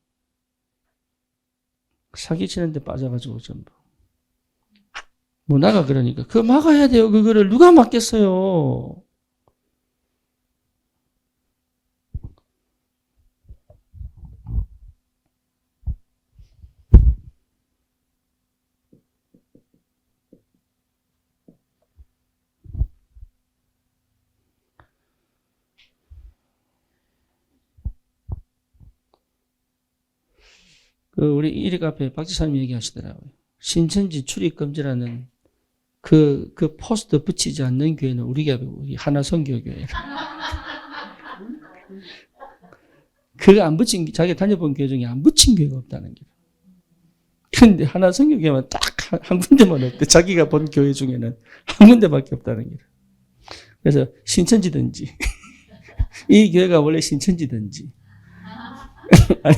사기치는데 빠져가지고 전부. 문화가 그러니까 그거 막아야 돼요. 그거를 누가 막겠어요. 우리 일익 앞에 박 지사님 얘기하시더라고요. 신천지 출입금지라는 그 포스터 붙이지 않는 교회는 우리 하나선교교회. 그거 안 붙인, 자기가 다녀본 교회 중에 안 붙인 교회가 없다는 게. 근데 하나선교교회만 딱 한 군데만 없대. 자기가 본 교회 중에는 한 군데밖에 없다는 게. 그래서 신천지든지. 이 교회가 원래 신천지든지. 아니.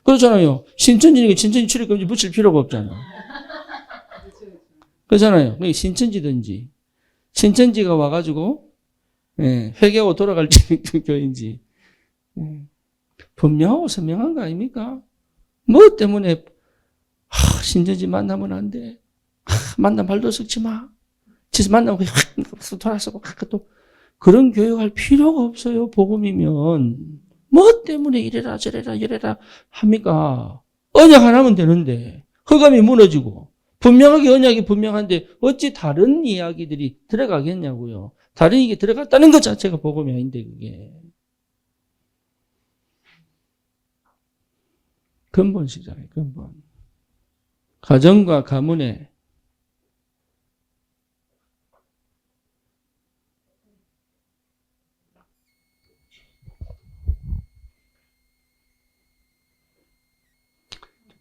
그렇잖아요. 신천지니까 신천지 출입금지 붙일 필요가 없잖아. 그렇잖아요. 신천지든지 신천지가 와가지고 회개하고 돌아갈 교인지 분명하고 선명한 거 아닙니까? 뭐 때문에 신천지 만나면 안 돼. 만나면 발도 섞지 마. 진짜 만나면 확 돌아서고 또 그런 교육할 필요가 없어요. 복음이면. 뭐 때문에 이래라 저래라 이래라 합니까? 언약 안 하면 되는데 허감이 무너지고 분명하게 언약이 분명한데 어찌 다른 이야기들이 들어가겠냐고요. 다른 이게 들어갔다는 것 자체가 복음이 아닌데 그게. 근본 시작이에요. 근본. 가정과 가문에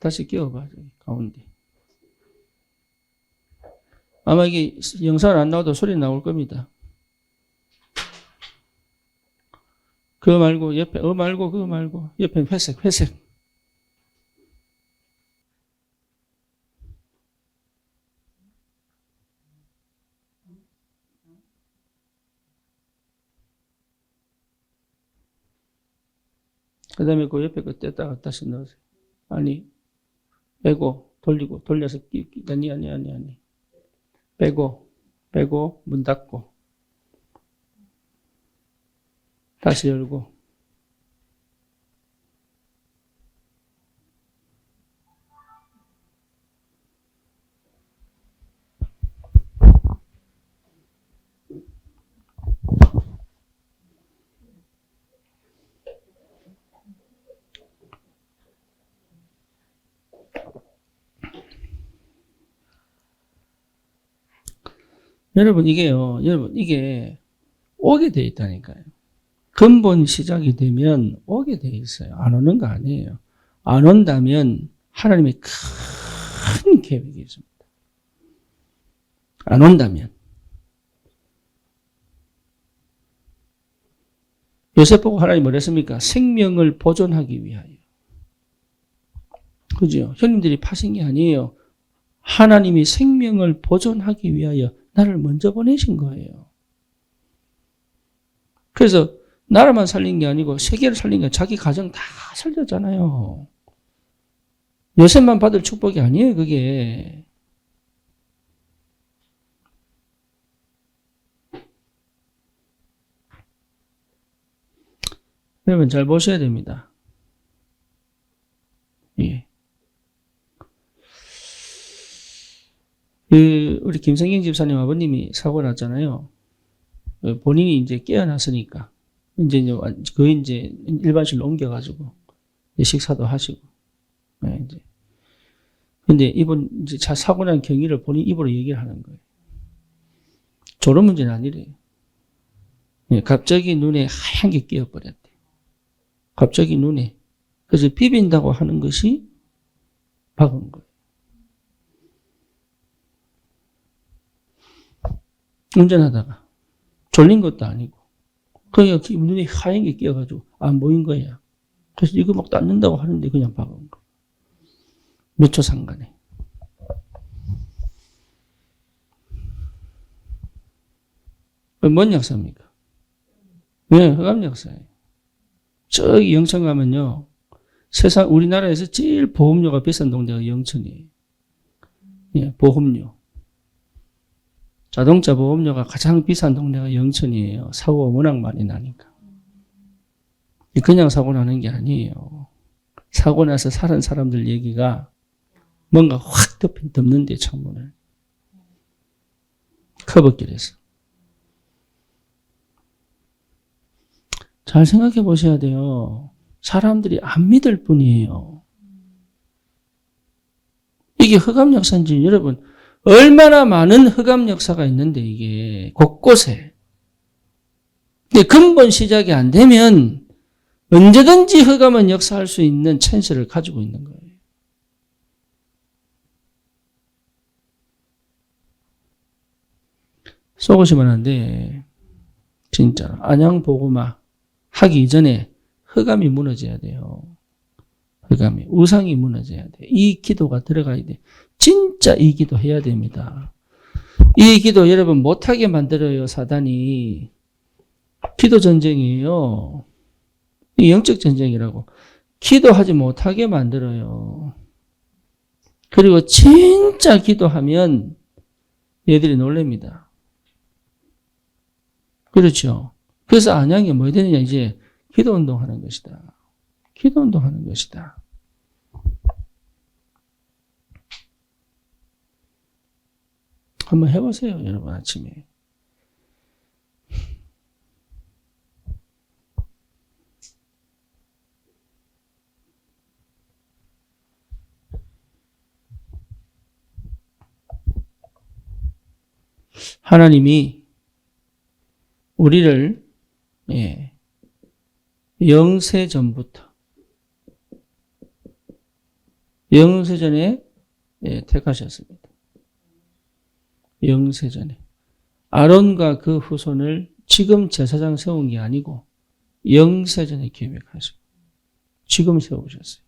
다시 끼워봐, 가운데. 아마 이게 영상을 안 나와도 소리 나올 겁니다. 그거 말고, 옆에, 말고, 그거 말고, 옆에 회색, 회색. 그 다음에 그 옆에 거 뗐다가 다시 넣으세요. 아니, 빼고, 돌리고, 돌려서 아니. 빼고, 문 닫고, 다시 열고. 여러분, 이게 오게 돼 있다니까요. 근본 시작이 되면 오게 돼 있어요. 안 오는 거 아니에요. 안 온다면 하나님의 큰 계획이 있습니다. 안 온다면. 요셉 보고 하나님 뭐라 했습니까? 생명을 보존하기 위하여. 그죠? 형님들이 파신 게 아니에요. 하나님이 생명을 보존하기 위하여 나를 먼저 보내신 거예요. 그래서 나라만 살린 게 아니고 세계를 살린 게 자기 가정 다 살렸잖아요. 요셉만 받을 축복이 아니에요, 그게. 여러분 잘 보셔야 됩니다. 예. 우리 김성경 집사님 아버님이 사고 났잖아요. 본인이 이제 깨어났으니까 이제 일반실로 옮겨가지고 식사도 하시고. 이제. 근데 이분 이제 사고 난 경위를 본인 입으로 얘기를 하는 거예요. 저런 문제는 아니래요. 갑자기 눈에 하얀 게 끼어버렸대. 갑자기 눈에. 그래서 비빈다고 하는 것이 박은 거예요. 운전하다가 졸린 것도 아니고 그냥 눈에 하얀 게 끼어가지고 안 보인 거야. 그래서 이거 막 닦는다고 하는데 그냥 박은 거야. 몇 초 상간에. 뭔 역사입니까? 네, 흑암 역사예요. 저기 영천 가면요. 세상 우리나라에서 제일 보험료가 비싼 동네가 영천이에요. 예, 보험료. 자동차 보험료가 가장 비싼 동네가 영천이에요. 사고가 워낙 많이 나니까. 그냥 사고 나는 게 아니에요. 사고 나서 살은 사람들 얘기가 뭔가 확 덮는데 창문을. 커브길에서. 잘 생각해 보셔야 돼요. 사람들이 안 믿을 뿐이에요. 이게 흑암 역사인지 여러분 얼마나 많은 흑암 역사가 있는데 이게 곳곳에. 근데 근본 시작이 안 되면 언제든지 흑암은 역사할 수 있는 찬스를 가지고 있는 거예요. 속으시면 안 돼. 진짜. 안양보고마 하기 이전에 흑암이 무너져야 돼요. 흑암이. 우상이 무너져야 돼. 이 기도가 들어가야 돼. 진짜 이 기도 해야 됩니다. 이 기도 여러분 못하게 만들어요, 사단이. 기도 전쟁이에요. 이 영적 전쟁이라고. 기도하지 못하게 만들어요. 그리고 진짜 기도하면 얘들이 놀랍니다. 그렇죠. 그래서 안양이 뭐 되느냐, 이제 기도 운동하는 것이다. 기도 운동하는 것이다. 한번 해보세요, 여러분, 아침에. 하나님이 우리를 영세 전부터 영세전에 택하셨습니다. 영세전에. 아론과 그 후손을 지금 제사장 세운 게 아니고 영세전에 계획하시고 지금 세우셨어요.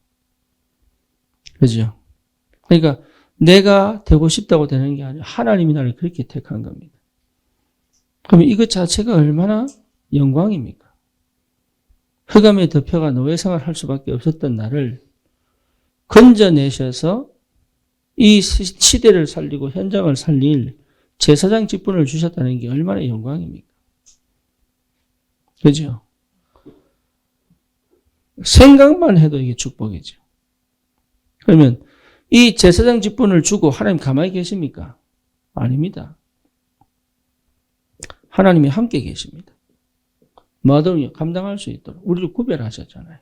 그죠? 그러니까 내가 되고 싶다고 되는 게 아니라 하나님이 나를 그렇게 택한 겁니다. 그럼 이것 자체가 얼마나 영광입니까? 흑암의 덮여가 노예 생활할 수밖에 없었던 나를 건져내셔서 이 시대를 살리고 현장을 살릴 제사장 직분을 주셨다는 게 얼마나 영광입니까? 그죠? 생각만 해도 이게 축복이죠. 그러면 이 제사장 직분을 주고 하나님 가만히 계십니까? 아닙니다. 하나님이 함께 계십니다. 뭐든지 감당할 수 있도록 우리를 구별하셨잖아요.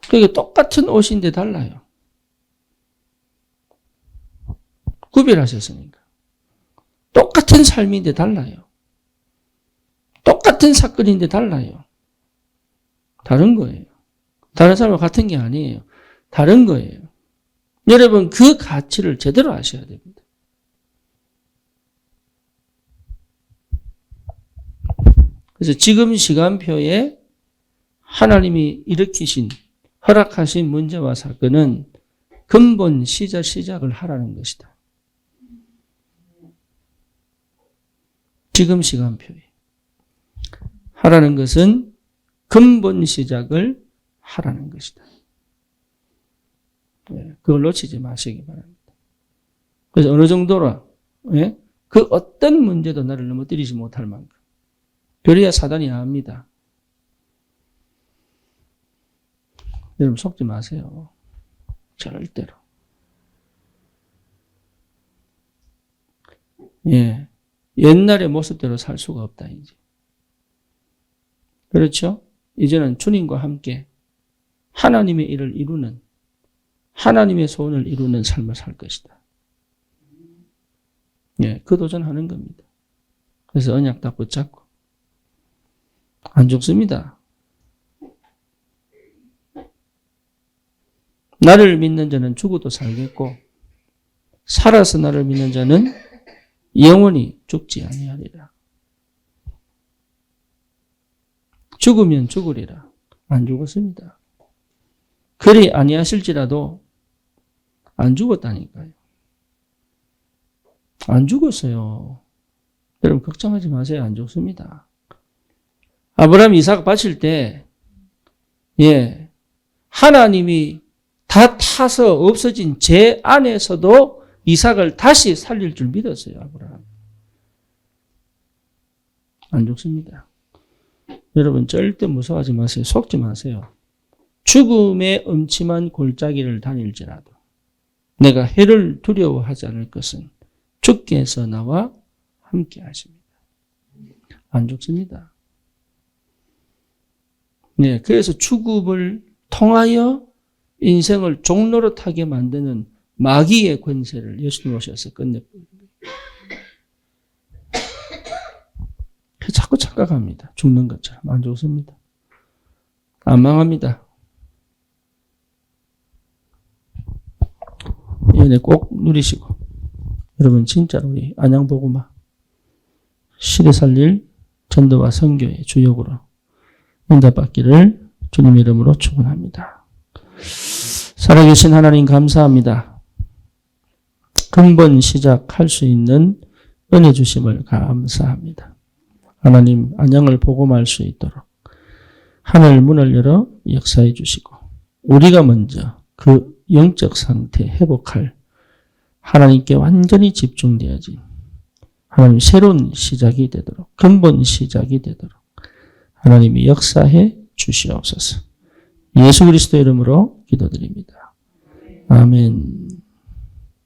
그러니까 똑같은 옷인데 달라요. 구별하셨으니까. 똑같은 삶인데 달라요. 똑같은 사건인데 달라요. 다른 거예요. 다른 사람과 같은 게 아니에요. 다른 거예요. 여러분 그 가치를 제대로 아셔야 됩니다. 그래서 지금 시간표에 하나님이 일으키신 허락하신 문제와 사건은 근본 시작을 하라는 것이다. 지금 시간표에 하라는 것은 근본 시작을 하라는 것이다. 그걸 놓치지 마시기 바랍니다. 그래서 어느 정도로 그 어떤 문제도 나를 넘어뜨리지 못할 만큼 그래야 사단이 압니다. 여러분 속지 마세요. 절대로. 옛날의 모습대로 살 수가 없다 이제. 그렇죠? 이제는 주님과 함께 하나님의 일을 이루는 하나님의 소원을 이루는 삶을 살 것이다. 그 도전하는 겁니다. 그래서 언약 딱 붙잡고 안 죽습니다. 나를 믿는 자는 죽어도 살겠고 살아서 나를 믿는 자는 영원히 죽지 아니하리라. 죽으면 죽으리라. 안 죽었습니다. 그리 아니하실지라도 안 죽었다니까요. 안 죽었어요. 여러분 걱정하지 마세요. 안 죽습니다. 아브라함 이삭 바칠 때 하나님이 다 타서 없어진 제 안에서도 이삭을 다시 살릴 줄 믿었어요. 아브라함. 안 죽습니다. 여러분 절대 무서워하지 마세요. 속지 마세요. 죽음의 음침한 골짜기를 다닐지라도 내가 해를 두려워하지 않을 것은 주께서 나와 함께 하십니다. 안 죽습니다. 그래서 죽음을 통하여 인생을 종노릇하게 만드는 마귀의 권세를 예수님 오셔서 끝내버린 거예요. 자꾸 착각합니다. 죽는 것처럼. 안 죽습니다. 안 망합니다. 이 은혜 꼭 누리시고 여러분 진짜로 우리 안양복음화 시대 살릴 전도와 선교의 주역으로 응답받기를 주님 이름으로 축원합니다. 살아계신 하나님 감사합니다. 근본 시작할 수 있는 은혜 주심을 감사합니다. 하나님 안양을 복음할 수 있도록 하늘 문을 열어 역사해 주시고 우리가 먼저 그 영적 상태 회복할 하나님께 완전히 집중되어진 하나님 새로운 시작이 되도록 근본 시작이 되도록 하나님이 역사해 주시옵소서. 예수 그리스도 이름으로 기도드립니다. 아멘.